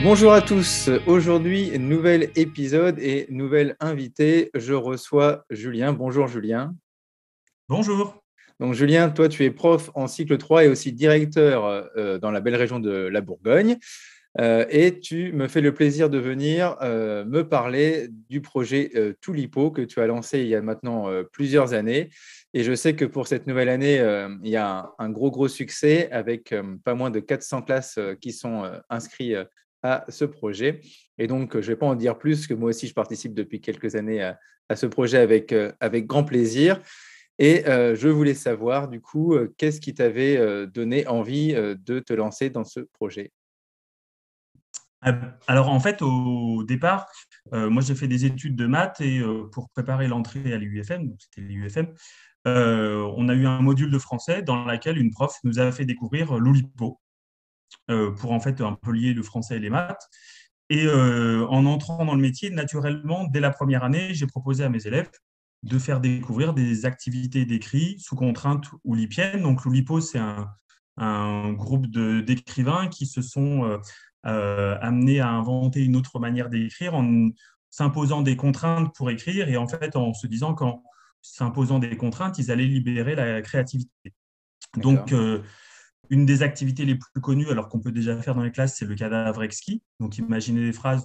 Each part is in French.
Bonjour à tous, aujourd'hui nouvel épisode et nouvel invité, je reçois Julien. Bonjour Julien. Bonjour. Donc Julien, toi tu es prof en cycle 3 et aussi directeur dans la belle région de la Bourgogne et tu me fais le plaisir de venir me parler du projet Toulipo que tu as lancé il y a maintenant plusieurs années. Et je sais que pour cette nouvelle année, il y a un gros succès avec pas moins de 400 classes qui sont inscrites à ce projet. Et donc, je ne vais pas en dire plus, que moi aussi, je participe depuis quelques années à ce projet avec grand plaisir. Et je voulais savoir, du coup, qu'est-ce qui t'avait donné envie de te lancer dans ce projet? Alors en fait, au départ, moi j'ai fait des études de maths et pour préparer l'entrée à l'UFM, donc c'était l'UFM, on a eu un module de français dans lequel une prof nous a fait découvrir l'Oulipo pour en fait un peu lier le français et les maths. Et en entrant dans le métier, naturellement, dès la première année, j'ai proposé à mes élèves de faire découvrir des activités d'écrit sous contrainte oulipienne. Donc l'Oulipo, c'est un groupe d'écrivains qui se sont amenés à inventer une autre manière d'écrire en s'imposant des contraintes pour écrire et en fait en se disant qu'en s'imposant des contraintes, ils allaient libérer la créativité. D'accord. Donc, une des activités les plus connues, alors qu'on peut déjà faire dans les classes, c'est le cadavre exquis. Donc, imaginez des phrases,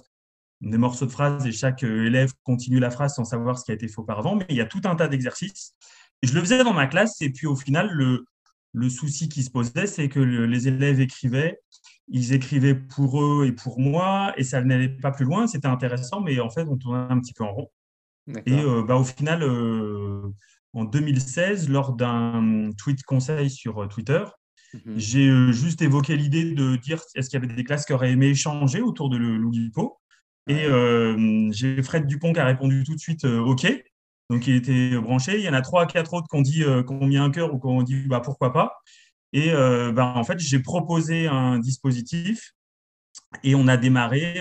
des morceaux de phrases et chaque élève continue la phrase sans savoir ce qui a été fait auparavant. Mais il y a tout un tas d'exercices. Et je le faisais dans ma classe et puis au final, le souci qui se posait, c'est que les élèves écrivaient, ils écrivaient pour eux et pour moi et ça n'allait pas plus loin. C'était intéressant, mais en fait, on tournait un petit peu en rond. Et D'accord. au final, en 2016, lors d'un tweet conseil sur Twitter, Mhm. j'ai juste évoqué l'idée de dire est-ce qu'il y avait des classes qui auraient aimé échanger autour de l'Oulipo. Et Ouais. j'ai Fred Dupont qui a répondu tout de suite OK. Donc il était branché. Il y en a trois, quatre autres qui ont dit, qui ont mis un cœur ou qui ont dit bah, pourquoi pas. Et en fait, j'ai proposé un dispositif et on a démarré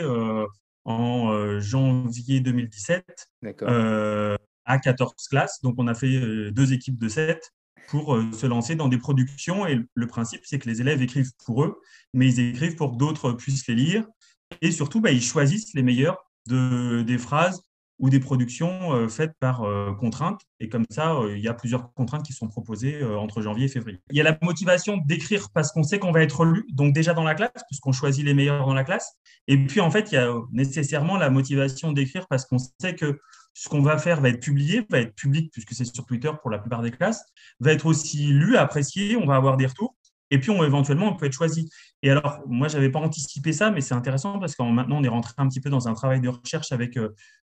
en janvier 2017 D'accord. euh, à 14 classes. Donc, on a fait deux équipes de 7 pour se lancer dans des productions. Et le principe, c'est que les élèves écrivent pour eux, mais ils écrivent pour que d'autres puissent les lire. Et surtout, ils choisissent les meilleurs des phrases ou des productions faites par contrainte. Et comme ça, il y a plusieurs contraintes qui sont proposées entre janvier et février. Il y a la motivation d'écrire parce qu'on sait qu'on va être lu, donc déjà dans la classe, puisqu'on choisit les meilleurs dans la classe. Et puis, en fait, il y a nécessairement la motivation d'écrire parce qu'on sait que ce qu'on va faire va être publié, va être public, puisque c'est sur Twitter pour la plupart des classes, va être aussi lu, apprécié, on va avoir des retours. Et puis, éventuellement, on peut être choisi. Et alors, moi, je n'avais pas anticipé ça, mais c'est intéressant parce que maintenant, on est rentré un petit peu dans un travail de recherche avec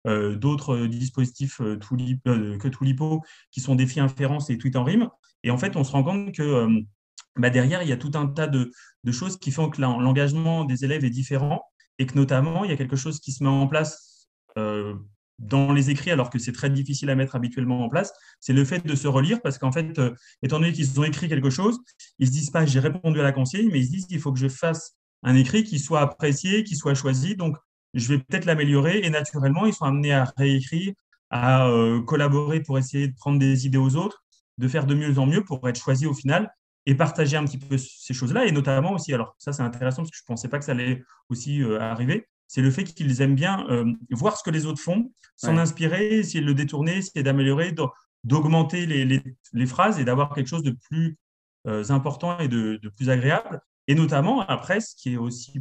d'autres dispositifs que Toulipo, qui sont Défi Inférence et Tweet en rime. Et en fait, on se rend compte que derrière, il y a tout un tas de choses qui font que l'engagement des élèves est différent et que notamment, il y a quelque chose qui se met en place dans les écrits, alors que c'est très difficile à mettre habituellement en place, c'est le fait de se relire parce qu'en fait, étant donné qu'ils ont écrit quelque chose, ils ne se disent pas j'ai répondu à la consigne, mais ils se disent il faut que je fasse un écrit qui soit apprécié, qui soit choisi. Donc, je vais peut-être l'améliorer et naturellement, ils sont amenés à réécrire, à collaborer pour essayer de prendre des idées aux autres, de faire de mieux en mieux pour être choisi au final et partager un petit peu ces choses-là. Et notamment aussi, alors ça c'est intéressant parce que je ne pensais pas que ça allait aussi arriver, c'est le fait qu'ils aiment bien voir ce que les autres font, s'en Ouais. inspirer, essayer de le détourner, essayer d'améliorer, d'augmenter les phrases et d'avoir quelque chose de plus important et de plus agréable. Et notamment, après, ce qui est aussi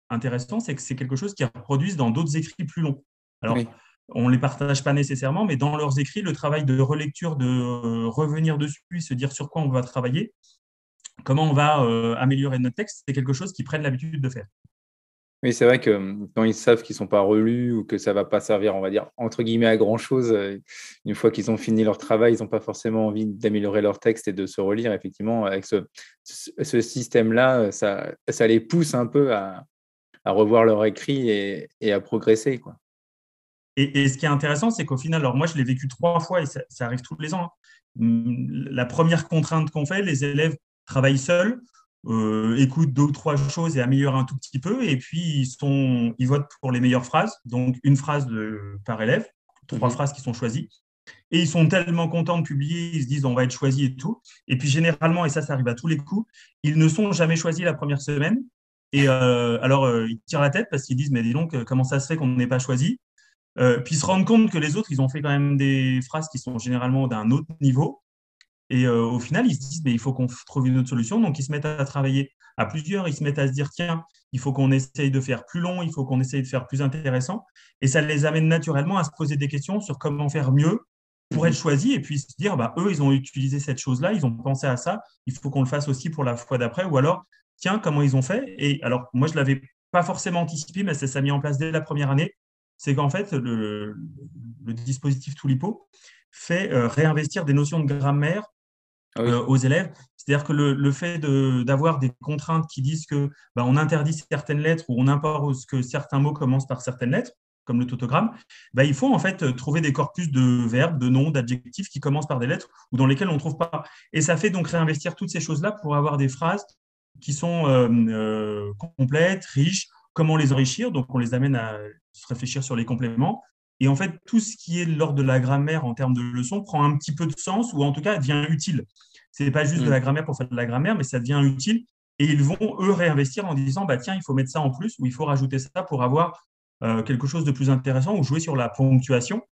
intéressant, c'est que c'est quelque chose qu'ils reproduisent dans d'autres écrits plus longs. Alors, Oui. on ne les partage pas nécessairement, mais dans leurs écrits, le travail de relecture, de revenir dessus, se dire sur quoi on va travailler, comment on va améliorer notre texte, c'est quelque chose qu'ils prennent l'habitude de faire. Oui, c'est vrai que quand ils savent qu'ils ne sont pas relus ou que ça ne va pas servir, on va dire, entre guillemets, à grand-chose, une fois qu'ils ont fini leur travail, ils n'ont pas forcément envie d'améliorer leur texte et de se relire. Effectivement, avec ce système-là, ça les pousse un peu à revoir leur écrit et à progresser, quoi. Et ce qui est intéressant, c'est qu'au final, alors moi, je l'ai vécu trois fois et ça arrive tous les ans, hein. La première contrainte qu'on fait, les élèves travaillent seuls, écoutent deux ou trois choses et améliorent un tout petit peu. Et puis, ils votent pour les meilleures phrases. Donc, une phrase par élève, trois Mhm. phrases qui sont choisies. Et ils sont tellement contents de publier, ils se disent on va être choisis et tout. Et puis, généralement, et ça arrive à tous les coups, ils ne sont jamais choisis la première semaine. Et alors, ils tirent la tête parce qu'ils disent, mais dis donc, comment ça se fait qu'on n'ait pas choisi? Puis ils se rendent compte que les autres, ils ont fait quand même des phrases qui sont généralement d'un autre niveau. Et au final, ils se disent, mais il faut qu'on trouve une autre solution. Donc, ils se mettent à travailler à plusieurs. Ils se mettent à se dire, tiens, il faut qu'on essaye de faire plus long, il faut qu'on essaye de faire plus intéressant. Et ça les amène naturellement à se poser des questions sur comment faire mieux pour être Mhm. choisis et puis se dire, bah, eux, ils ont utilisé cette chose-là, ils ont pensé à ça, il faut qu'on le fasse aussi pour la fois d'après. Ou alors, tiens, comment ils ont fait? Et alors, moi, je ne l'avais pas forcément anticipé, mais ça s'est mis en place dès la première année. C'est qu'en fait, le dispositif Toulipo fait réinvestir des notions de grammaire Ah oui. aux élèves. C'est-à-dire que le fait d'avoir des contraintes qui disent que bah, on interdit certaines lettres ou on impose que certains mots commencent par certaines lettres, comme le tautogramme, bah, il faut en fait trouver des corpus de verbes, de noms, d'adjectifs qui commencent par des lettres ou dans lesquels on ne trouve pas. Et ça fait donc réinvestir toutes ces choses-là pour avoir des phrases qui sont complètes, riches, comment les enrichir. Donc on les amène à se réfléchir sur les compléments. Et en fait, tout ce qui est l'ordre de la grammaire en termes de leçons prend un petit peu de sens ou en tout cas devient utile. Ce n'est pas juste de Mm. la grammaire pour faire de la grammaire, mais ça devient utile. Et ils vont, eux, réinvestir en disant, bah, tiens, il faut mettre ça en plus ou il faut rajouter ça pour avoir quelque chose de plus intéressant ou jouer sur la ponctuation.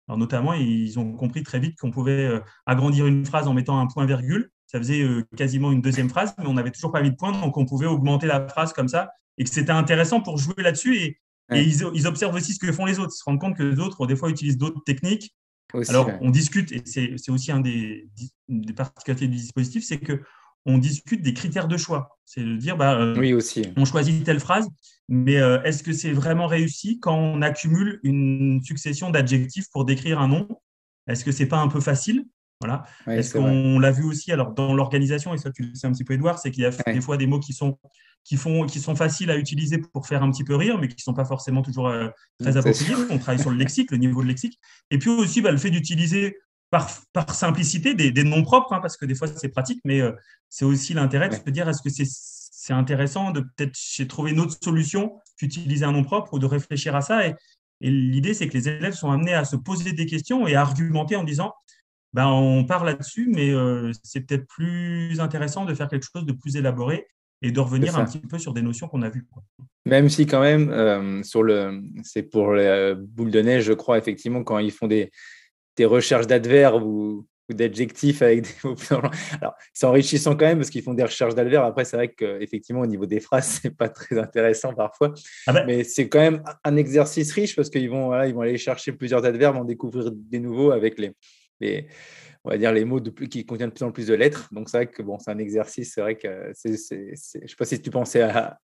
Alors, notamment, ils ont compris très vite qu'on pouvait agrandir une phrase en mettant un point-virgule. Ça faisait quasiment une deuxième phrase, mais on n'avait toujours pas mis de point, donc on pouvait augmenter la phrase comme ça et que c'était intéressant pour jouer là-dessus. Et Ouais. ils observent aussi ce que font les autres. Ils se rendent compte que les autres, des fois, utilisent d'autres techniques. Aussi, Alors, ouais. on discute, et c'est aussi des particularités du dispositif, c'est qu'on discute des critères de choix. C'est de dire, bah, Oui, aussi. on choisit telle phrase, mais est-ce que c'est vraiment réussi quand on accumule une succession d'adjectifs pour décrire un nom? Est-ce que c'est pas un peu facile? Voilà. Oui, Est-ce c'est vrai. qu'on l'a vu aussi alors dans l'organisation, et ça tu le sais un petit peu Edouard, c'est qu'il y a des Ouais. fois des mots qui sont faciles à utiliser pour faire un petit peu rire, mais qui ne sont pas forcément toujours très C'est sûr. appropriés. On travaille sur le lexique, le niveau de lexique. Et puis aussi bah, le fait d'utiliser par simplicité des noms propres, hein, parce que des fois c'est pratique, mais c'est aussi l'intérêt de Ouais. se dire est-ce que c'est intéressant de peut-être trouver une autre solution qu'utiliser un nom propre ou de réfléchir à ça. Et l'idée, c'est que les élèves sont amenés à se poser des questions et à argumenter en disant ben, on part là-dessus, mais c'est peut-être plus intéressant de faire quelque chose de plus élaboré et de C'est revenir un ça. petit peu sur des notions qu'on a vues. Même si quand même, c'est pour les boules de neige, je crois, effectivement, quand ils font des recherches d'adverbes ou d'adjectifs avec des mots plus longs. Alors, c'est enrichissant quand même parce qu'ils font des recherches d'adverbes. Après, c'est vrai qu'effectivement, au niveau des phrases, c'est pas très intéressant parfois. Ah ben, Mais c'est quand même un exercice riche parce qu'ils vont, voilà, ils vont aller chercher plusieurs adverbes, en découvrir des nouveaux avec les, on va dire, les mots qui contiennent de plus en plus de lettres. Donc, c'est vrai que bon, c'est un exercice. C'est vrai que je ne sais pas si tu pensais à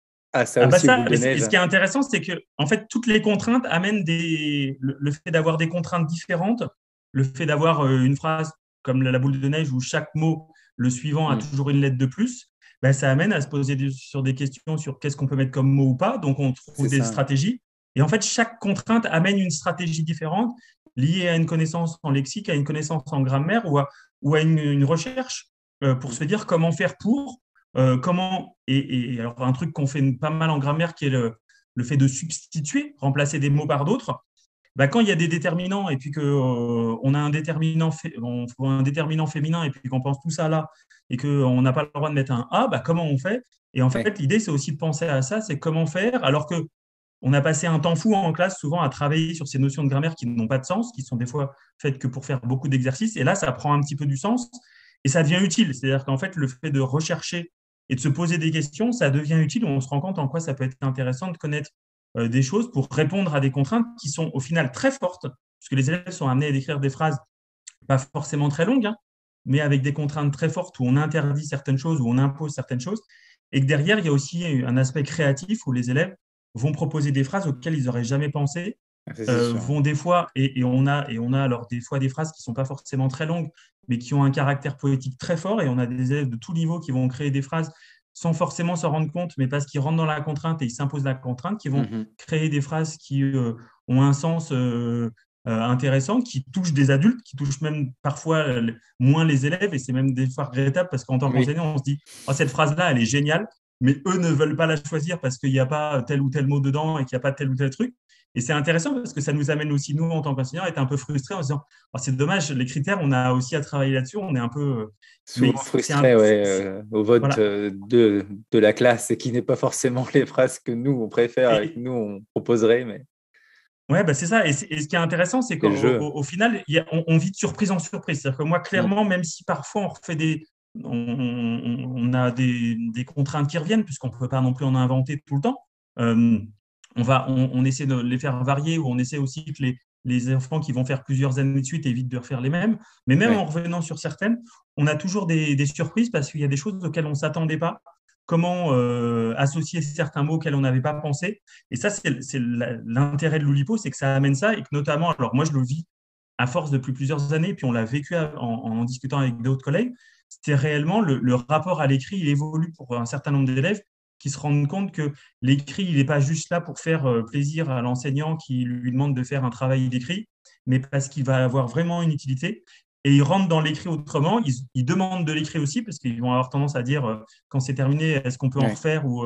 ça ah bah aussi, aux boules ça, de et neige. ce qui est intéressant, c'est que en fait, toutes les contraintes amènent le fait d'avoir des contraintes différentes, le fait d'avoir une phrase comme la boule de neige où chaque mot, le suivant, a Mm. toujours une lettre de plus, bah, ça amène à se poser sur des questions sur qu'est-ce qu'on peut mettre comme mot ou pas. Donc, on trouve C'est des ça. stratégies. Et en fait, chaque contrainte amène une stratégie différente liée à une connaissance en lexique, à une connaissance en grammaire ou à une recherche pour se dire comment faire pour et alors un truc qu'on fait pas mal en grammaire qui est le fait de substituer, remplacer des mots par d'autres, bah, quand il y a des déterminants et puis qu'on a un déterminant féminin et puis qu'on pense tout ça là et qu'on n'a pas le droit de mettre un A, bah, comment on fait? Et en Ouais. fait, l'idée, c'est aussi de penser à ça, c'est comment faire, alors que on a passé un temps fou en classe souvent à travailler sur ces notions de grammaire qui n'ont pas de sens, qui sont des fois faites que pour faire beaucoup d'exercices. Et là, ça prend un petit peu du sens et ça devient utile. C'est-à-dire qu'en fait, le fait de rechercher et de se poser des questions, ça devient utile. On se rend compte en quoi ça peut être intéressant de connaître des choses pour répondre à des contraintes qui sont au final très fortes, puisque les élèves sont amenés à décrire des phrases pas forcément très longues, hein, mais avec des contraintes très fortes où on interdit certaines choses, où on impose certaines choses, et que derrière, il y a aussi un aspect créatif où les élèves vont proposer des phrases auxquelles ils n'auraient jamais pensé, C'est sûr. vont des fois, et on a alors des fois des phrases qui ne sont pas forcément très longues, mais qui ont un caractère poétique très fort, et on a des élèves de tout niveau qui vont créer des phrases sans forcément s'en rendre compte, mais parce qu'ils rentrent dans la contrainte et ils s'imposent la contrainte, qui vont Mhm. créer des phrases qui ont un sens intéressant, qui touchent des adultes, qui touchent même parfois moins les élèves, et c'est même des fois regrettable parce qu'en tant Oui. qu'enseignant, on se dit oh, cette phrase-là, elle est géniale, mais eux ne veulent pas la choisir parce qu'il n'y a pas tel ou tel mot dedans et qu'il n'y a pas tel ou tel truc. Et c'est intéressant parce que ça nous amène aussi, nous, en tant qu'enseignants, à être un peu frustrés en se disant, oh, c'est dommage, les critères, on a aussi à travailler là-dessus, on est un peu… Mais Souvent frustré, ouais, au vote voilà. de la classe, et qui n'est pas forcément les phrases que nous, on préfère et que nous, on proposerait, mais Ouais, bah c'est ça. Et ce qui est intéressant, c'est c'est qu'au le jeu. au final, on vit de surprise en surprise. C'est-à-dire que moi, Mm. clairement, même si parfois on refait on a des contraintes qui reviennent, puisqu'on ne peut pas non plus en inventer tout le temps, euh, on essaie de les faire varier, ou on essaie aussi que les enfants qui vont faire plusieurs années de suite évitent de refaire les mêmes. Mais même en Ouais, revenant sur certaines, on a toujours des surprises parce qu'il y a des choses auxquelles on ne s'attendait pas. Comment associer certains mots auxquels on n'avait pas pensé. Et ça, c'est l'intérêt de l'Oulipo, c'est que ça amène ça et que notamment, alors moi je le vis à force depuis plusieurs années, puis on l'a vécu en discutant avec d'autres collègues, c'est réellement le rapport à l'écrit, il évolue pour un certain nombre d'élèves qui se rendent compte que l'écrit, il n'est pas juste là pour faire plaisir à l'enseignant qui lui demande de faire un travail d'écrit, mais parce qu'il va avoir vraiment une utilité. Et ils rentrent dans l'écrit autrement, ils demandent de l'écrit aussi, parce qu'ils vont avoir tendance à dire, quand c'est terminé, est-ce qu'on peut en ouais, refaire ou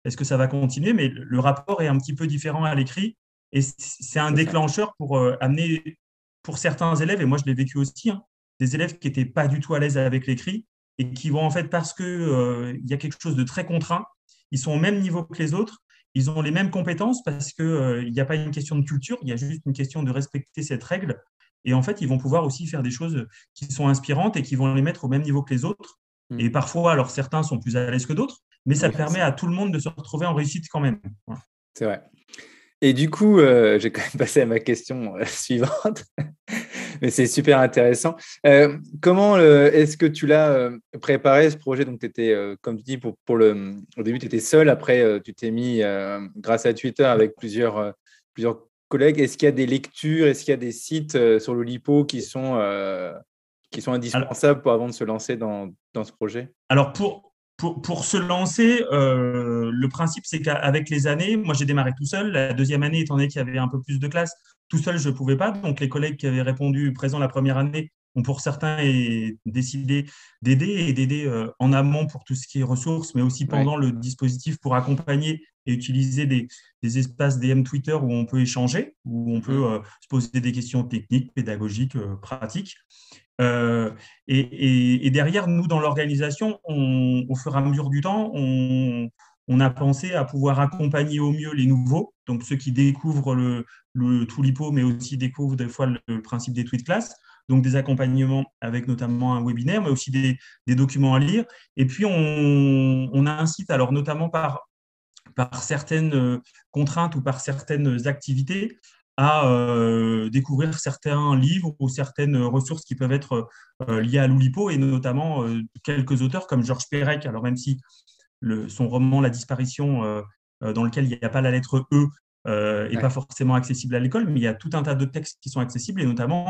est-ce que ça va continuer? Mais le rapport est un petit peu différent à l'écrit. Et c'est un c'est ça. déclencheur pour amener, pour certains élèves, et moi je l'ai vécu aussi, hein, des élèves qui n'étaient pas du tout à l'aise avec l'écrit et qui vont en fait, parce qu'il y a quelque chose de très contraint, ils sont au même niveau que les autres, ils ont les mêmes compétences parce qu'il n'y a pas une question de culture, il y a juste une question de respecter cette règle. Et en fait, ils vont pouvoir aussi faire des choses qui sont inspirantes et qui vont les mettre au même niveau que les autres. Mm. Et parfois, alors certains sont plus à l'aise que d'autres, mais ça Oui, permet à tout le monde de se retrouver en réussite quand même. Voilà. c'est vrai. Et du coup, j'ai quand même passé à ma question suivante, mais c'est super intéressant. Comment est-ce que tu l'as préparé, ce projet? Donc, tu étais, comme tu dis, au début, tu étais seul. Après, tu t'es mis, grâce à Twitter, avec plusieurs collègues. Est-ce qu'il y a des lectures, est-ce qu'il y a des sites sur le LIPO qui sont Alors, indispensables avant de se lancer dans ce projet? Alors, pour se lancer, le principe, c'est qu'avec les années, moi, j'ai démarré tout seul. La deuxième année, étant donné qu'il y avait un peu plus de classes, tout seul, je ne pouvais pas. Donc, les collègues qui avaient répondu présent la première année ont, pour certains, décidé d'aider en amont pour tout ce qui est ressources, mais aussi Ouais. pendant le dispositif pour accompagner et utiliser des espaces DM Twitter où on peut échanger, où on Mhm. peut se poser des questions techniques, pédagogiques, pratiques. Euh, et derrière, nous, dans l'organisation, au fur et à mesure du temps, on a pensé à pouvoir accompagner au mieux les nouveaux, donc ceux qui découvrent le Toulipo, mais aussi découvrent des fois le principe des tweets class, donc des accompagnements avec notamment un webinaire, mais aussi des documents à lire. Et puis, on a un site, alors notamment par certaines contraintes ou par certaines activités, à découvrir certains livres ou certaines ressources qui peuvent être liées à l'Oulipo, et notamment quelques auteurs comme Georges Perec. Alors même si son roman La disparition, dans lequel il n'y a pas la lettre E, n'est pas Ouais. forcément accessible à l'école, mais il y a tout un tas de textes qui sont accessibles, et notamment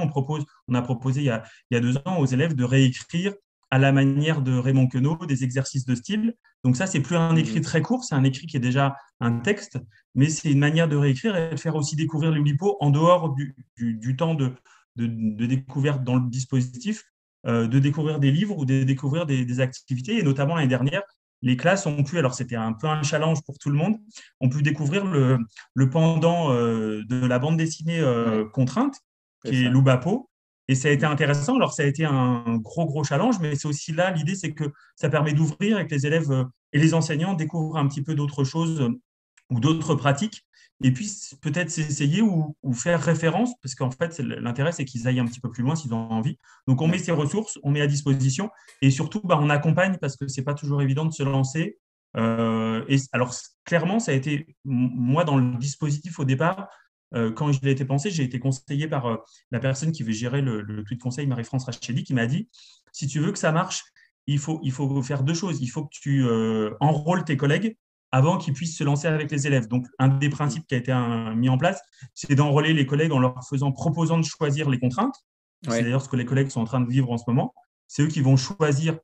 on a proposé il y a 2 ans aux élèves de réécrire à la manière de Raymond Queneau des exercices de style. Donc ça, c'est plus un écrit Mhm. très court, c'est un écrit qui est déjà un texte, mais c'est une manière de réécrire et de faire aussi découvrir l'Oulipo en dehors du temps de découverte dans le dispositif, de découvrir des livres ou de découvrir des activités. Et notamment l'année dernière, les classes ont pu, alors c'était un peu un challenge pour tout le monde, ont pu découvrir le pendant de la bande dessinée Ouais, contrainte, c'est qui est ça. Loubapo. Et ça a été Mm. intéressant. Alors, ça a été un gros challenge, mais c'est aussi là, l'idée, c'est que ça permet d'ouvrir et que les élèves et les enseignants découvrent un petit peu d'autres choses ou d'autres pratiques, et puis peut-être s'essayer ou faire référence, parce qu'en fait, l'intérêt, c'est qu'ils aillent un petit peu plus loin s'ils ont envie. Donc, on met Ouais. ces ressources, on met à disposition, et surtout, bah, on accompagne, parce que c'est pas toujours évident de se lancer. Et alors, clairement, ça a été, moi, dans le dispositif au départ, quand il a été pensé, j'ai été conseillé par la personne qui veut gérer le tweet conseil, Marie-France Rachedi, qui m'a dit, si tu veux que ça marche, il faut faire 2 choses. Il faut que tu enrôles tes collègues avant qu'ils puissent se lancer avec les élèves. Donc, un des Mhm. principes qui a été mis en place, c'est d'enrôler les collègues en leur proposant de choisir les contraintes. C'est Ouais. d'ailleurs ce que les collègues sont en train de vivre en ce moment. C'est eux qui vont choisir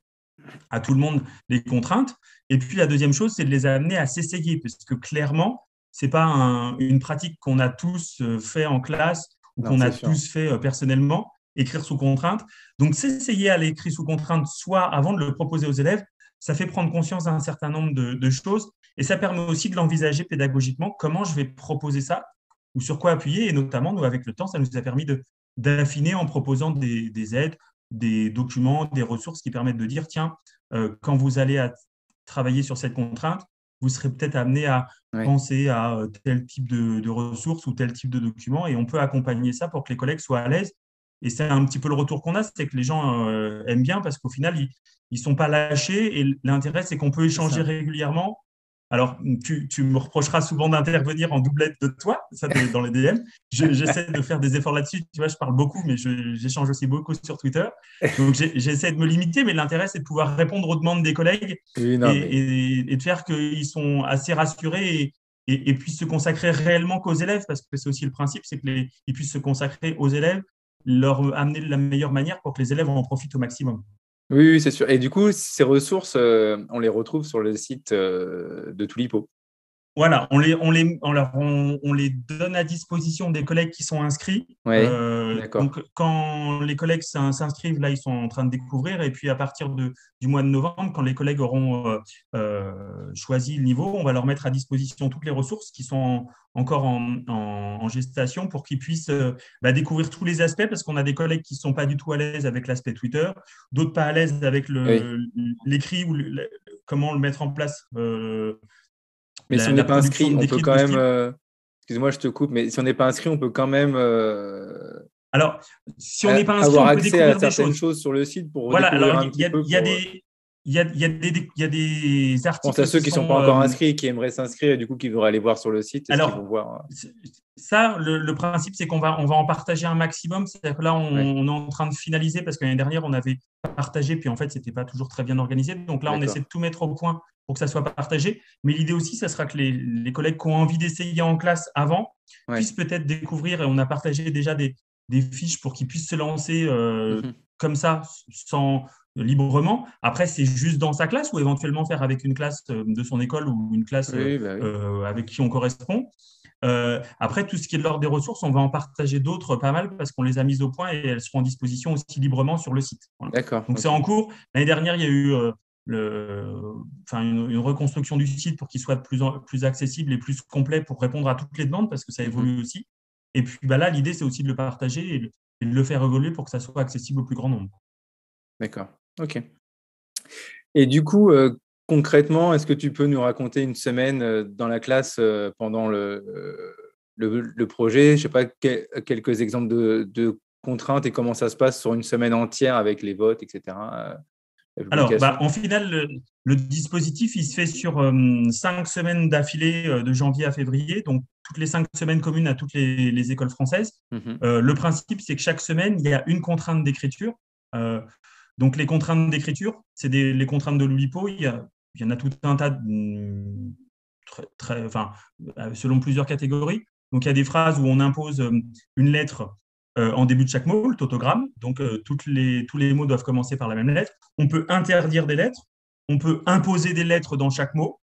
à tout le monde les contraintes. Et puis, la deuxième chose, c'est de les amener à s'essayer, parce que clairement, ce n'est pas une pratique qu'on a tous fait en classe ou Non, qu'on a c'est sûr. tous fait personnellement, écrire sous contrainte. Donc, s'essayer à l'écrire sous contrainte, soit avant de le proposer aux élèves, ça fait prendre conscience d'un certain nombre de choses, et ça permet aussi de l'envisager pédagogiquement. Comment je vais proposer ça? ou sur quoi appuyer. Et notamment, nous, avec le temps, ça nous a permis d'affiner en proposant des aides, des documents, des ressources qui permettent de dire, tiens, quand vous allez travailler sur cette contrainte, vous serez peut-être amené à Ouais. penser à tel type de ressources ou tel type de documents, et on peut accompagner ça pour que les collègues soient à l'aise. Et c'est un petit peu le retour qu'on a, c'est que les gens aiment bien parce qu'au final, ils ne sont pas lâchés. Et l'intérêt, c'est qu'on peut C'est échanger ça. régulièrement. Alors, tu me reprocheras souvent d'intervenir en doublette de toi, ça dans les DM. J'essaie de faire des efforts là-dessus. Tu vois, je parle beaucoup, mais j'échange aussi beaucoup sur Twitter. Donc, j'essaie de me limiter, mais l'intérêt, c'est de pouvoir répondre aux demandes des collègues Oui, non, mais et de faire qu'ils sont assez rassurés et puissent se consacrer réellement qu'aux élèves, parce que c'est aussi le principe, c'est qu'ils puissent se consacrer aux élèves, leur amener de la meilleure manière pour que les élèves en profitent au maximum. oui, oui, c'est sûr. Et du coup, ces ressources, on les retrouve sur le site de Tulipo. Voilà, on les donne à disposition des collègues qui sont inscrits. Oui, d'accord. Donc, quand les collègues s'inscrivent, là, ils sont en train de découvrir. Et puis, à partir du mois de novembre, quand les collègues auront choisi le niveau, on va leur mettre à disposition toutes les ressources qui sont encore en gestation pour qu'ils puissent découvrir tous les aspects, parce qu'on a des collègues qui ne sont pas du tout à l'aise avec l'aspect Twitter, d'autres pas à l'aise avec Oui. l'écrit ou comment le mettre en place. Mais si on n'est La pas inscrit, production on peut d'écrits quand de même. style. Excuse-moi, je te coupe, mais si on n'est pas inscrit, on peut quand même Alors, si on n'est pas inscrit, avoir on peut accès à découvrir des certaines choses. choses sur le site pour Voilà, découvrir alors un petit peu. il y a des Je pense à articles ceux qui qui ne sont pas sont. encore inscrits, qui aimeraient s'inscrire et du coup qui voudraient aller voir sur le site et ce qu'ils vont Alors, voir. ça, le principe, c'est qu'on va en partager un maximum. C'est-à-dire que là, Ouais, on est en train de finaliser parce que l'année dernière, on avait partagé, puis en fait, ce n'était pas toujours très bien organisé. Donc là, on essaie d'accord. de tout mettre au point pour que ça soit partagé. Mais l'idée aussi, ça sera que les collègues qui ont envie d'essayer en classe avant Ouais. puissent peut-être découvrir, et on a partagé déjà des fiches pour qu'ils puissent se lancer Mhm. comme ça, sans librement. Après, c'est juste dans sa classe ou éventuellement faire avec une classe de son école ou une classe Oui, bah oui. avec qui on correspond. Après, tout ce qui est de l'ordre des ressources, on va en partager d'autres pas mal parce qu'on les a mises au point et elles seront en disposition aussi librement sur le site. Voilà. D'accord, Donc, c'est ok. en cours. L'année dernière, il y a eu une reconstruction du site pour qu'il soit plus accessible et plus complet pour répondre à toutes les demandes parce que ça Mhm. évolue aussi. Et puis là, l'idée, c'est aussi de le partager et de le faire évoluer pour que ça soit accessible au plus grand nombre. D'accord, ok. Et du coup, concrètement, est-ce que tu peux nous raconter une semaine dans la classe pendant le projet? Je sais pas, quelques exemples de contraintes et comment ça se passe sur une semaine entière avec les votes, etc. La Alors, publication. en final, le dispositif, il se fait sur 5 semaines d'affilée de janvier à février, donc toutes les 5 semaines communes à toutes les écoles françaises. Mhm. Le principe, c'est que chaque semaine, il y a une contrainte d'écriture. Euh, donc, les contraintes d'écriture, c'est les contraintes de l'Oulipo. Il y en a tout un tas, selon plusieurs catégories. Donc, il y a des phrases où on impose une lettre en début de chaque mot, le tautogramme. Donc, tous les mots doivent commencer par la même lettre. On peut interdire des lettres. On peut imposer des lettres dans chaque mot.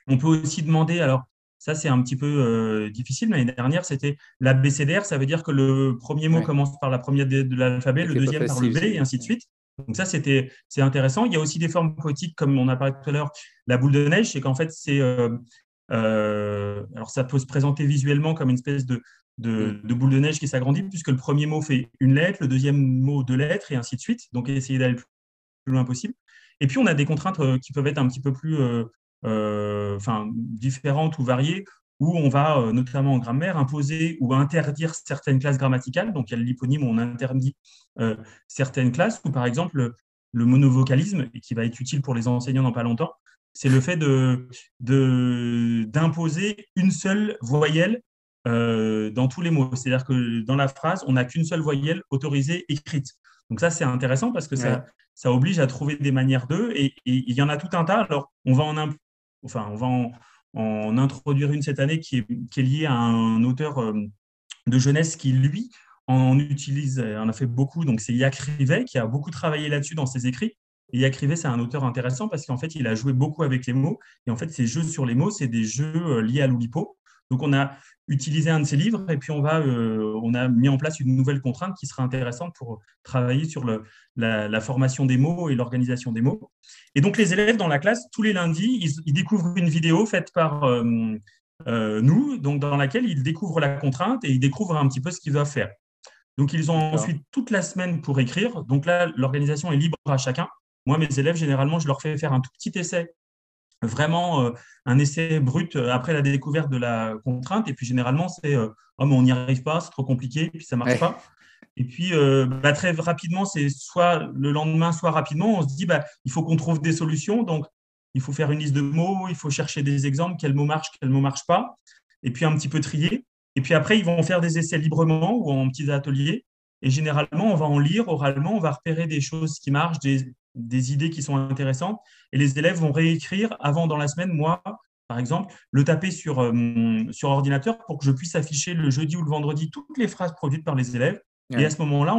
On peut aussi demander, alors ça c'est un petit peu difficile, l'année dernière c'était l'ABCDR, ça veut dire que le premier mot Ouais. commence par la première de l'alphabet, le C'était pas deuxième par le facile B et celui-là. ainsi de suite. Donc ça c'est intéressant. Il y a aussi des formes poétiques comme on a parlé tout à l'heure, la boule de neige, c'est qu'en fait alors ça peut se présenter visuellement comme une espèce Mm. de boule de neige qui s'agrandit puisque le premier mot fait une lettre, le deuxième mot deux lettres et ainsi de suite. Donc essayer d'aller le plus loin possible. Et puis, on a des contraintes qui peuvent être un petit peu plus différentes ou variées, où on va, notamment en grammaire, imposer ou interdire certaines classes grammaticales. Donc, il y a le liponyme où on interdit certaines classes, ou par exemple, le monovocalisme, et qui va être utile pour les enseignants dans pas longtemps, c'est le fait d'imposer une seule voyelle dans tous les mots. C'est-à-dire que dans la phrase, on n'a qu'une seule voyelle autorisée écrite. Donc ça, c'est intéressant parce que Ouais. ça oblige à trouver des manières d'eux et il y en a tout un tas. Alors, on va en introduire une cette année qui est liée à un auteur de jeunesse qui, lui, en a fait beaucoup. Donc, c'est Yac Rivet qui a beaucoup travaillé là-dessus dans ses écrits. Et Yac Rivet, c'est un auteur intéressant parce qu'en fait, il a joué beaucoup avec les mots. Et en fait, ces jeux sur les mots, c'est des jeux liés à l'Oulipo. Donc, on a utilisé un de ses livres et puis on a mis en place une nouvelle contrainte qui sera intéressante pour travailler sur la formation des mots et l'organisation des mots. Et donc, les élèves dans la classe, tous les lundis, ils découvrent une vidéo faite par nous, donc dans laquelle ils découvrent la contrainte et ils découvrent un petit peu ce qu'ils doivent faire. Donc, ils ont D'accord. ensuite toute la semaine pour écrire. Donc là, l'organisation est libre à chacun. Moi, mes élèves, généralement, je leur fais faire un tout petit essai, vraiment un essai brut après la découverte de la contrainte. Et puis, généralement, c'est oh, mais on n'y arrive pas, c'est trop compliqué, et puis ça ne marche Ouais. pas. Et puis, très rapidement, c'est soit le lendemain, soit rapidement, on se dit, il faut qu'on trouve des solutions. Donc, il faut faire une liste de mots, il faut chercher des exemples, quel mot marche, quel mot ne marche pas, et puis un petit peu trier. Et puis après, ils vont faire des essais librement ou en petits ateliers. Et généralement, on va en lire oralement, on va repérer des choses qui marchent, des idées qui sont intéressantes. Et les élèves vont réécrire avant dans la semaine, moi, par exemple, le taper sur ordinateur pour que je puisse afficher le jeudi ou le vendredi toutes les phrases produites par les élèves. Et à Ouais. ce moment-là,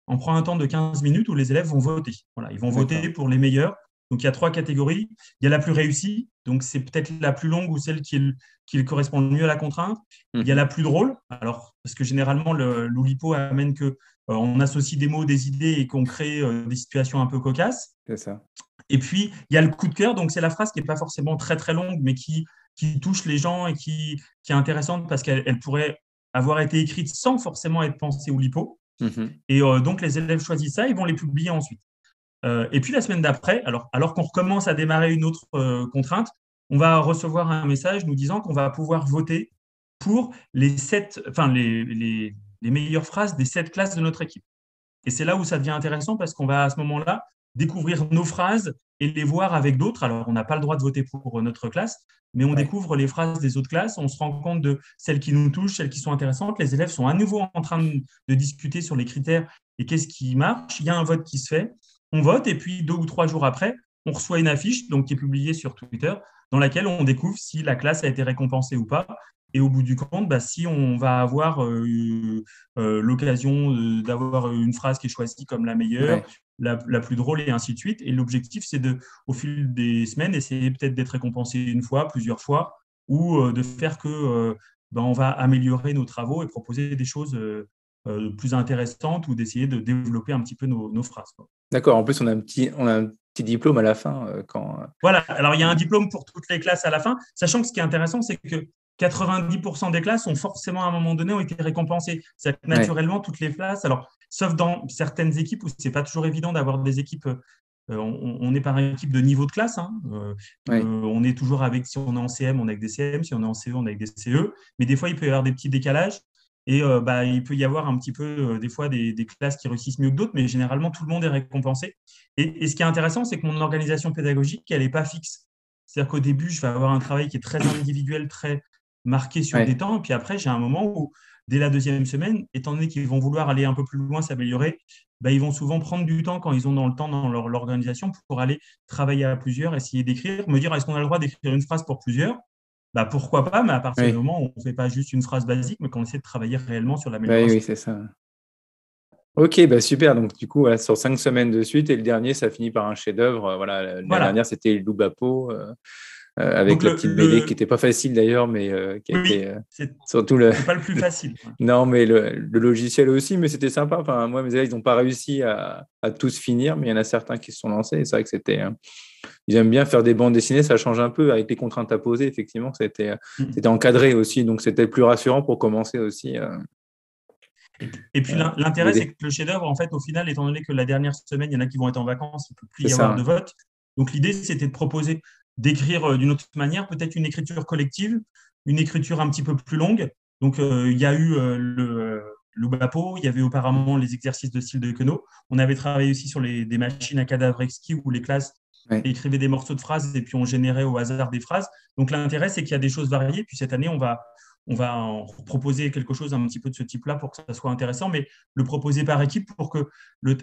on prend un temps de 15 minutes où les élèves vont voter. Voilà, ils vont voter D'accord. pour les meilleurs. Donc, il y a 3 catégories. Il y a la plus réussie, donc c'est peut-être la plus longue ou celle qui correspond le mieux à la contrainte. Il y a Mhm. la plus drôle, alors, parce que généralement, l'Oulipo amène on associe des mots, des idées et qu'on crée des situations un peu cocasses. C'est ça. Et puis, il y a le coup de cœur, donc c'est la phrase qui n'est pas forcément très, très longue, mais qui touche les gens et qui est intéressante parce qu'elle pourrait avoir été écrite sans forcément être pensée Oulipo. Mhm. Et donc, les élèves choisissent ça, ils vont les publier ensuite. Et puis, la semaine d'après, alors qu'on recommence à démarrer une autre contrainte, on va recevoir un message nous disant qu'on va pouvoir voter pour les meilleures phrases des 7 classes de notre équipe. Et c'est là où ça devient intéressant parce qu'on va à ce moment-là découvrir nos phrases et les voir avec d'autres. Alors, on n'a pas le droit de voter pour notre classe, mais on Ouais. découvre les phrases des autres classes, on se rend compte de celles qui nous touchent, celles qui sont intéressantes. Les élèves sont à nouveau en train de discuter sur les critères et qu'est-ce qui marche. Il y a un vote qui se fait, on vote et puis 2 ou 3 jours après, on reçoit une affiche donc, qui est publiée sur Twitter dans laquelle on découvre si la classe a été récompensée ou pas. Et au bout du compte, si on va avoir l'occasion d'avoir une phrase qui est choisie comme la meilleure, Ouais. la plus drôle et ainsi de suite. Et l'objectif, c'est au fil des semaines, essayer peut-être d'être récompensé une fois, plusieurs fois, ou de faire que on va améliorer nos travaux et proposer des choses plus intéressantes ou d'essayer de développer un petit peu nos phrases, quoi. D'accord. En plus, on a un petit diplôme à la fin quand. Voilà, alors il y a un diplôme pour toutes les classes à la fin, sachant que ce qui est intéressant, c'est que 90% des classes ont forcément à un moment donné ont été récompensées. C'est que Ouais. naturellement, toutes les classes, alors sauf dans certaines équipes où c'est pas toujours évident d'avoir des équipes, on est par équipe de niveau de classe, hein. Ouais. On est toujours avec, si on est en CM, on est avec des CM, si on est en CE, on est avec des CE, mais des fois, il peut y avoir des petits décalages. Et il peut y avoir un petit peu, des fois, des classes qui réussissent mieux que d'autres, mais généralement, tout le monde est récompensé. Et ce qui est intéressant, c'est que mon organisation pédagogique, elle n'est pas fixe. C'est-à-dire qu'au début, je vais avoir un travail qui est très individuel, très marqué sur des Ouais. temps. Et puis après, j'ai un moment où, dès la deuxième semaine, étant donné qu'ils vont vouloir aller un peu plus loin, s'améliorer, ils vont souvent prendre du temps quand ils ont dans le temps dans leur organisation pour aller travailler à plusieurs, essayer d'écrire, me dire est-ce qu'on a le droit d'écrire une phrase pour plusieurs? Pourquoi pas, mais à partir du Oui. moment où on ne fait pas juste une phrase basique, mais qu'on essaie de travailler réellement sur Oui, l'amélioration. oui, c'est ça. Ok, bah super. Donc, du coup, voilà, sur 5 semaines de suite, et le dernier, ça finit par un chef-d'œuvre. Voilà, la dernière, Voilà. c'était Loubapo, avec Donc, la petite BD qui n'était pas facile d'ailleurs, mais qui a été oui, surtout c'est pas le plus facile. Non, mais le logiciel aussi, mais c'était sympa. Enfin, moi, mes élèves, ils n'ont pas réussi à tous finir, mais il y en a certains qui se sont lancés. Et c'est vrai que ils aiment bien faire des bandes dessinées, ça change un peu avec les contraintes à poser. Effectivement, Mm. c'était encadré aussi, donc c'était plus rassurant pour commencer aussi Et puis l'intérêt, c'est l'aider. que le chef-d'œuvre, en fait, au final, étant donné que la dernière semaine, il y en a qui vont être en vacances, il ne peut plus C'est y avoir ça. de vote. Donc l'idée, c'était de proposer d'écrire d'une autre manière, peut-être une écriture collective, une écriture un petit peu plus longue. Donc il y a eu le BAPO, il y avait auparavant les exercices de style de Queneau. On avait travaillé aussi sur des machines à cadavres exquis où les classes Ouais. écrivaient des morceaux de phrases et puis on générait au hasard des phrases. Donc l'intérêt, c'est qu'il y a des choses variées. Puis cette année, on va en proposer quelque chose un petit peu de ce type-là pour que ça soit intéressant, mais le proposer par équipe pour que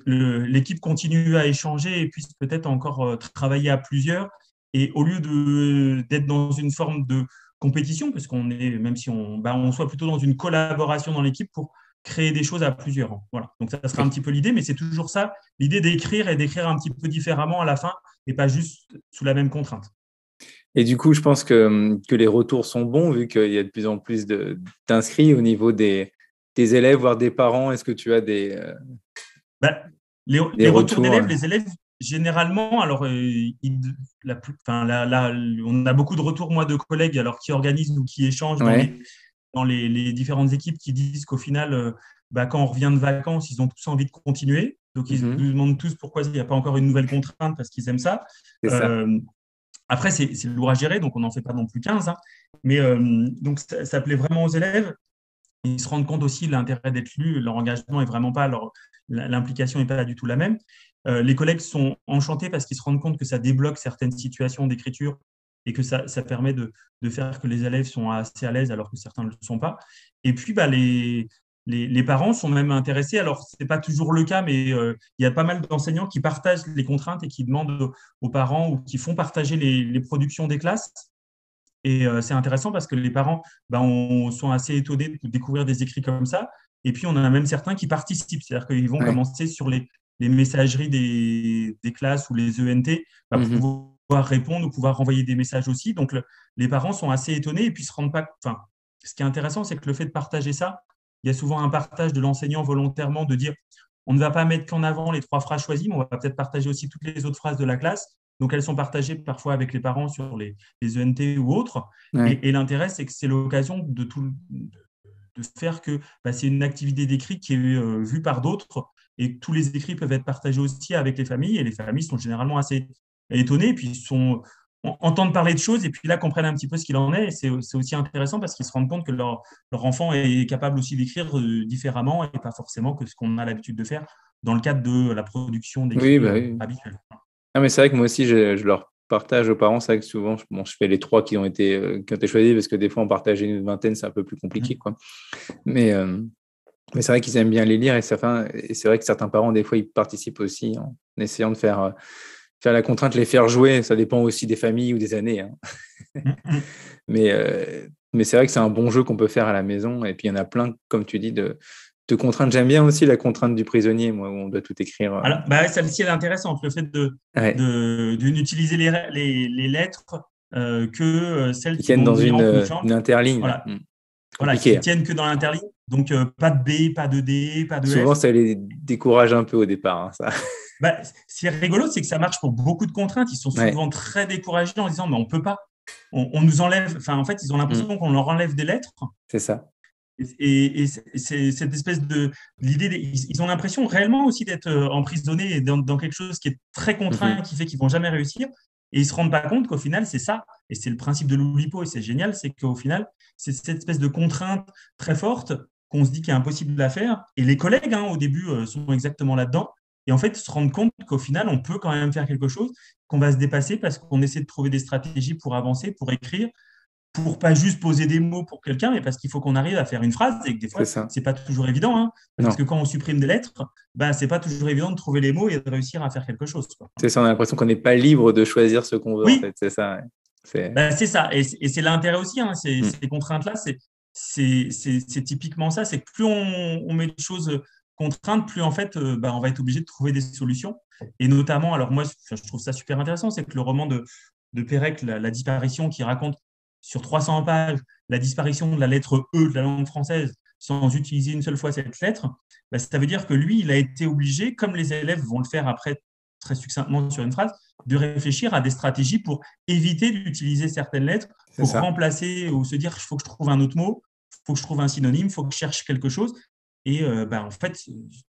l'équipe continue à échanger et puisse peut-être encore travailler à plusieurs. Et au lieu d'être dans une forme de compétition, parce qu'on est, même si on soit plutôt dans une collaboration dans l'équipe pour créer des choses à plusieurs. Voilà. Donc ça sera un Oui. petit peu l'idée, mais c'est toujours ça, l'idée d'écrire et d'écrire un petit peu différemment à la fin et pas juste sous la même contrainte. Et du coup, je pense que les retours sont bons vu qu'il y a de plus en plus d'inscrits au niveau des élèves, voire des parents. Est-ce que tu as Ben, les, des les retours retours? d'élèves, les élèves généralement, alors, on a beaucoup de retours, moi, de collègues alors, qui organisent ou qui échangent Ouais. dans les différentes équipes qui disent qu'au final, quand on revient de vacances, ils ont tous envie de continuer. Donc, ils Mhm. nous demandent tous pourquoi il n'y a pas encore une nouvelle contrainte parce qu'ils aiment ça. C'est ça. Après, c'est lourd à gérer, donc on n'en fait pas non plus 15, hein. Mais donc, ça plaît vraiment aux élèves. Ils se rendent compte aussi de l'intérêt d'être lus. Leur engagement est vraiment pas, l'implication n'est pas du tout la même. Les collègues sont enchantés parce qu'ils se rendent compte que ça débloque certaines situations d'écriture et que ça permet de faire que les élèves sont assez à l'aise alors que certains ne le sont pas. Et puis, les parents sont même intéressés. Alors, ce n'est pas toujours le cas, mais il y a pas mal d'enseignants qui partagent les contraintes et qui demandent aux parents ou qui font partager les productions des classes. Et c'est intéressant parce que les parents sont assez étonnés de découvrir des écrits comme ça. Et puis, on en a même certains qui participent. C'est-à-dire qu'ils vont Ouais. commencer sur les messageries des classes ou les ENT, Mhm. pouvoir répondre ou pouvoir renvoyer des messages aussi. Donc, les parents sont assez étonnés et puis se rendent pas. Enfin, ce qui est intéressant, c'est que le fait de partager ça, il y a souvent un partage de l'enseignant volontairement de dire on ne va pas mettre qu'en avant les 3 phrases choisies, mais on va peut-être partager aussi toutes les autres phrases de la classe. Donc, elles sont partagées parfois avec les parents sur les ENT ou autres. Ouais. Et l'intérêt, c'est que c'est l'occasion de faire que c'est une activité d'écrit qui est vue par d'autres et que tous les écrits peuvent être partagés aussi avec les familles. Et les familles sont généralement assez étonnées et puis entendent parler de choses et puis là comprennent un petit peu ce qu'il en est. Et c'est aussi intéressant parce qu'ils se rendent compte que leur enfant est capable aussi d'écrire différemment et pas forcément que ce qu'on a l'habitude de faire dans le cadre de la production Oui, d'écrits bah oui. habituelle. Ah, mais c'est vrai que moi aussi, je leur partage aux parents. C'est vrai que souvent, bon, je fais les 3 qui ont été choisis parce que des fois, en partager une vingtaine, c'est un peu plus compliqué, quoi. Mais, euh, mais c'est vrai qu'ils aiment bien les lire et c'est vrai que certains parents, des fois, ils participent aussi en essayant de faire la contrainte, les faire jouer. Ça dépend aussi des familles ou des années, hein. Mais c'est vrai que c'est un bon jeu qu'on peut faire à la maison. Et puis, il y en a plein, comme tu dis, de contraintes. J'aime bien aussi la contrainte du prisonnier, moi, où on doit tout écrire. Alors, celle-ci, elle est intéressante. Le fait Ouais, de n'utiliser les lettres que celles qui qui tiennent vont dans donner en une confiance. interligne, là. Voilà, C'est voilà, compliqué, qui hein. tiennent que dans l'interligne. Donc, pas de B, pas de D, pas de Souvent, F. ça les décourage un peu au départ, hein, ça. Ce qui est rigolo, c'est que ça marche pour beaucoup de contraintes. Ils sont Ouais. souvent très découragés en disant, mais on peut pas. On nous enlève. Enfin, en fait, ils ont Mm. l'impression qu'on leur enlève des lettres. C'est ça. Et c'est cette espèce de l'idée, ils ont l'impression réellement aussi d'être emprisonnés dans quelque chose qui est très contraint, Mhm. qui fait qu'ils vont jamais réussir. Et ils se rendent pas compte qu'au final, c'est ça. Et c'est le principe de l'Oulipo, et c'est génial, c'est qu'au final, c'est cette espèce de contrainte très forte qu'on se dit qu'il est impossible à faire. Et les collègues, hein, au début, sont exactement là-dedans. Et en fait, se rendre compte qu'au final, on peut quand même faire quelque chose, qu'on va se dépasser parce qu'on essaie de trouver des stratégies pour avancer, pour écrire, pour pas juste poser des mots pour quelqu'un, mais parce qu'il faut qu'on arrive à faire une phrase et que des C'est fois, ça. c'est pas toujours évident, hein, parce que Non. quand on supprime des lettres, c'est pas toujours évident de trouver les mots et de réussir à faire quelque chose, quoi. C'est ça, on a l'impression qu'on n'est pas libre de choisir ce qu'on veut, en Oui, fait. C'est ça. Ouais. C'est... c'est ça. Et c'est l'intérêt aussi, hein, Mm. ces contraintes-là, c'est typiquement ça. C'est que plus on met de choses contraintes, plus en fait, on va être obligé de trouver des solutions. Et notamment, alors moi, je trouve ça super intéressant, c'est que le roman de Pérec, la disparition, qui raconte sur 300 pages la disparition de la lettre E de la langue française sans utiliser une seule fois cette lettre, ça veut dire que lui, il a été obligé, comme les élèves vont le faire après très succinctement sur une phrase, de réfléchir à des stratégies pour éviter d'utiliser certaines lettres, C'est pour ça. remplacer ou se dire il faut que je trouve un autre mot, il faut que je trouve un synonyme, il faut que je cherche quelque chose. Et en fait,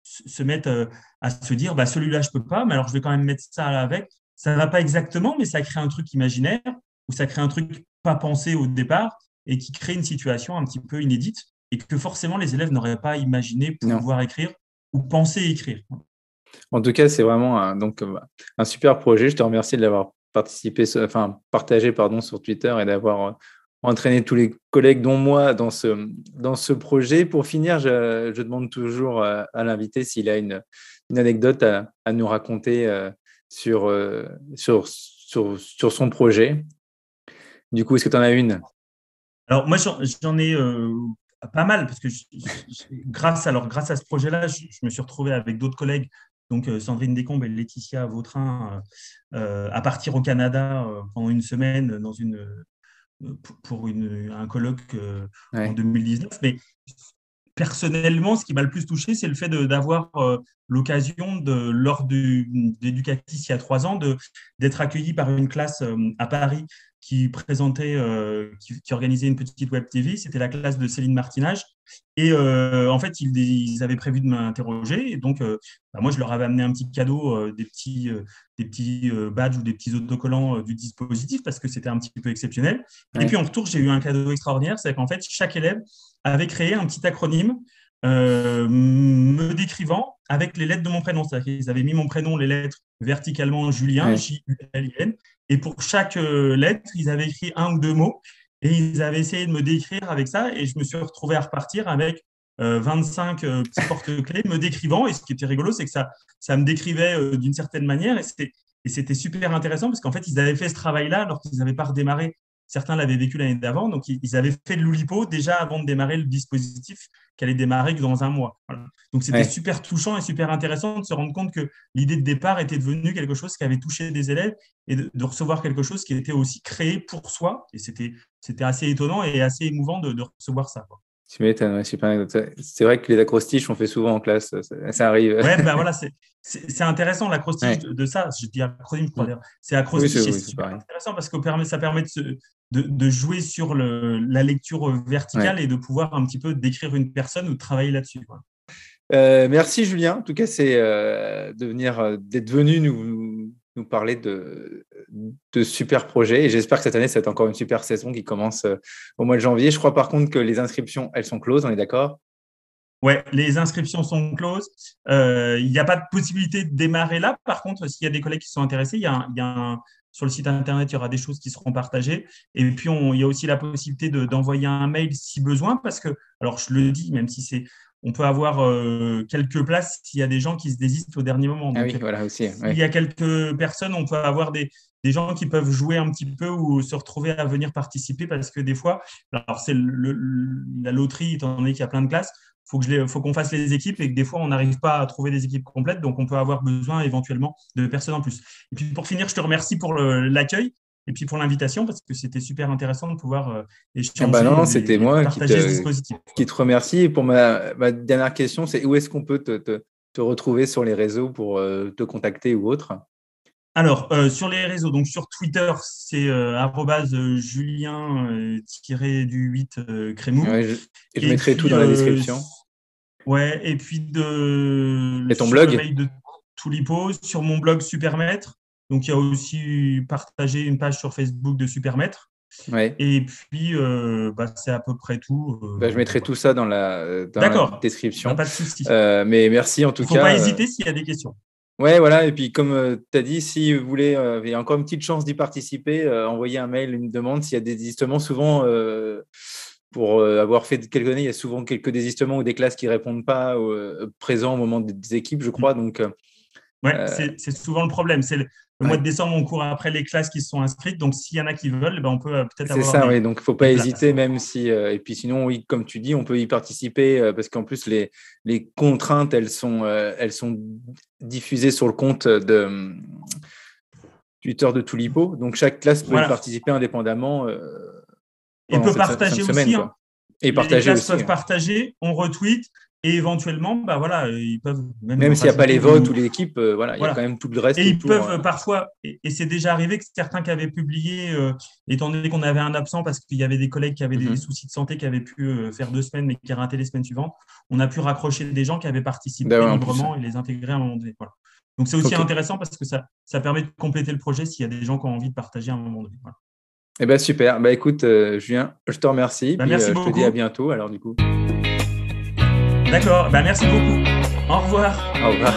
se mettre à se dire celui-là, je ne peux pas, mais alors je vais quand même mettre ça avec. Ça ne va pas exactement, mais ça crée un truc imaginaire ou ça crée un truc pas pensé au départ et qui crée une situation un petit peu inédite et que forcément les élèves n'auraient pas imaginé Non. pouvoir écrire ou penser écrire. En tout cas, c'est vraiment un super projet. Je te remercie de l'avoir partagé pardon, sur Twitter et d'avoir entraîné tous les collègues, dont moi, dans ce projet. Pour finir, je demande toujours à l'invité s'il a une anecdote à nous raconter sur son projet. Du coup, est-ce que tu en as une? Alors, moi, j'en ai pas mal, parce que grâce à ce projet-là, je me suis retrouvé avec d'autres collègues, donc Sandrine Descombes et Laetitia Vautrin, à partir au Canada pendant une semaine pour un colloque en Ouais. 2019. Mais personnellement, ce qui m'a le plus touché, c'est le fait d'avoir l'occasion, lors d'Educatis il y a 3 ans, d'être accueilli par une classe à Paris qui présentait, qui organisait une petite web TV. C'était la classe de Céline Martinage. Et en fait, ils avaient prévu de m'interroger. Et donc, moi, je leur avais amené un petit cadeau, des petits badges ou des petits autocollants du dispositif parce que c'était un petit peu exceptionnel. Ouais. Et puis, en retour, j'ai eu un cadeau extraordinaire. C'est qu'en fait, chaque élève avait créé un petit acronyme me décrivant avec les lettres de mon prénom. C'est-à-dire qu'ils avaient mis mon prénom, les lettres verticalement, Julien, Ouais. Julien. Et pour chaque lettre, ils avaient écrit 1 ou 2 mots et ils avaient essayé de me décrire avec ça. Et je me suis retrouvé à repartir avec 25 petits porte-clés me décrivant. Et ce qui était rigolo, c'est que ça me décrivait d'une certaine manière. Et c'était super intéressant parce qu'en fait, ils avaient fait ce travail-là alors qu'ils n'avaient pas redémarré. Certains l'avaient vécu l'année d'avant. Donc, ils avaient fait de l'Oulipo déjà avant de démarrer le dispositif qui allait démarrer que dans un mois. Voilà. Donc, c'était super touchant et super intéressant de se rendre compte que l'idée de départ était devenue quelque chose qui avait touché des élèves et de recevoir quelque chose qui était aussi créé pour soi. Et c'était assez étonnant et assez émouvant de recevoir ça, quoi. Tu m'étonnes, ouais, super anecdote. C'est vrai que les acrostiches, on fait souvent en classe, ça arrive. Ouais, ben voilà, c'est intéressant l'acrostiche de ça. Je dis acronyme, je crois dire. C'est acrostiche et c'est super intéressant parce que ça permet de jouer sur la lecture verticale et de pouvoir un petit peu décrire une personne ou de travailler là-dessus, quoi. Merci Julien. En tout cas, c'est d'être venu nous parler de super projets. Et j'espère que cette année, ça va être encore une super saison qui commence au mois de janvier. Je crois par contre que les inscriptions, elles sont closes, on est d'accord ? Ouais, les inscriptions sont closes. Il n'y a pas de possibilité de démarrer là. Par contre, s'il y a des collègues qui sont intéressés, sur le site internet, il y aura des choses qui seront partagées. Et puis, il y a aussi la possibilité d'envoyer un mail si besoin, parce que, alors je le dis, même si on peut avoir quelques places s'il y a des gens qui se désistent au dernier moment. Donc, oui, voilà aussi. S'il y a quelques personnes, on peut avoir des gens qui peuvent jouer un petit peu ou se retrouver à venir participer parce que des fois, alors c'est la loterie, étant donné qu'il y a plein de classes, faut qu'on fasse les équipes et que des fois, on n'arrive pas à trouver des équipes complètes. Donc, on peut avoir besoin éventuellement de personnes en plus. Et puis, pour finir, je te remercie pour l'accueil et puis pour l'invitation parce que c'était super intéressant de pouvoir échanger non, c'était moi partager ce dispositif. Qui te remercie. Et pour ma dernière question, c'est où est-ce qu'on peut te retrouver sur les réseaux pour te contacter ou autre ? Alors, sur les réseaux, donc sur Twitter, c'est @julien-du8 Crémou. Ouais, je mettrai tout dans la description. Ouais, et puis et ton blog ? Le mail de Toulipo, sur mon blog Supermaître. Donc, il y a aussi partagé une page sur Facebook de Supermaître. Ouais. Et puis, c'est à peu près tout. Je mettrai tout ça dans la description. Pas de souci. Mais merci en tout cas. Il ne faut pas hésiter s'il y a des questions. Ouais, voilà. Et puis, comme tu as dit, si vous voulez, il y a encore une petite chance d'y participer, envoyez un mail, une demande. S'il y a des désistements, souvent, pour avoir fait quelques années, il y a souvent quelques désistements ou des classes qui ne répondent pas présents au moment des équipes, je crois. Donc, c'est souvent le problème. C'est le mois de décembre, on court après les classes qui se sont inscrites. Donc, s'il y en a qui veulent, on peut peut-être avoir. C'est ça, oui. Donc, il ne faut pas hésiter, même si. Et puis, sinon, oui, comme tu dis, on peut y participer parce qu'en plus, les contraintes, elles sont diffusées sur le compte de Twitter de Toulipo. Donc, chaque classe peut y participer indépendamment. Et peut partager aussi. Et partager les classes aussi, peuvent partager, on retweet. Et éventuellement, ils peuvent même s'il n'y a pas les votes ou l'équipe, il y a quand même tout le reste. Et ils peuvent parfois, et c'est déjà arrivé que certains qui avaient publié, étant donné qu'on avait un absent parce qu'il y avait des collègues qui avaient des soucis de santé qui avaient pu faire 2 semaines mais qui raté les semaines suivantes, on a pu raccrocher des gens qui avaient participé librement et les intégrer à un moment donné. Voilà. Donc c'est aussi intéressant parce que ça permet de compléter le projet s'il y a des gens qui ont envie de partager à un moment donné. Voilà. Super. Écoute, Julien, je te remercie. Merci beaucoup. Je te dis à bientôt. Alors du coup. D'accord, merci beaucoup. Au revoir. Au revoir.